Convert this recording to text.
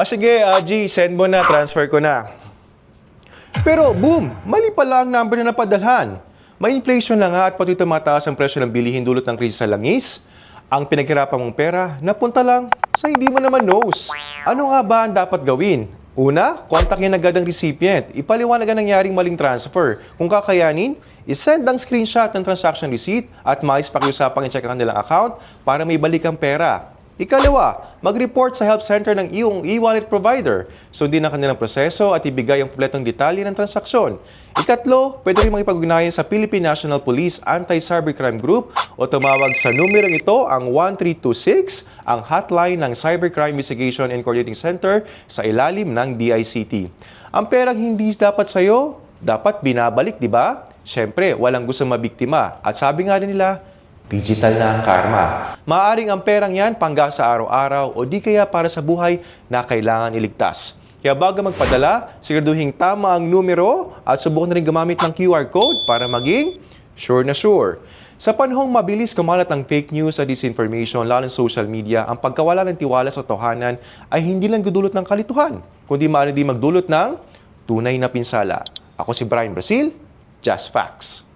Sige, G, send mo na, transfer ko na. Pero boom, mali pala ang number na napadalhan. May inflation na nga at pati tumataas ang presyo ng bilihin dulot ng krisis sa langis. Ang pinaghirapan mong pera, napunta lang sa hindi mo naman knows. Ano nga ba ang dapat gawin? Una, kontakin agad ang recipient. Ipaliwanag ang nangyaring maling transfer. Kung kakayanin, isend ang screenshot ng transaction receipt at mais pakiusapang i-check ang kanilang account para may balik ang pera. Ikalawa, mag-report sa help center ng iyong e-wallet provider. Sundin ang kanilang proseso at ibigay ang kompletong detalye ng transaksyon. Ikatlo, pwede rin makipag-ugnayan sa Philippine National Police Anti-Cybercrime Group o tumawag sa numerong ito ang 1326, ang hotline ng Cybercrime Investigation and Coordinating Center sa ilalim ng DICT. Ang perang hindi dapat sa'yo, dapat binabalik, di ba? Siyempre, walang gusto mabiktima. At sabi nga din nila, digital na ang karma. Maaring ang perang yan pangga sa araw-araw o di kaya para sa buhay na kailangan iligtas. Kaya bago magpadala, siguraduhin tama ang numero at subukan na rin gumamit ng QR code para maging sure na sure. Sa panahong mabilis kumalat ang fake news at disinformation lalo sa social media, ang pagkawala ng tiwala sa totohanan ay hindi lang dudulot ng kalituhan, kundi maaari din magdulot ng tunay na pinsala. Ako si Brian Brasil, Just Facts.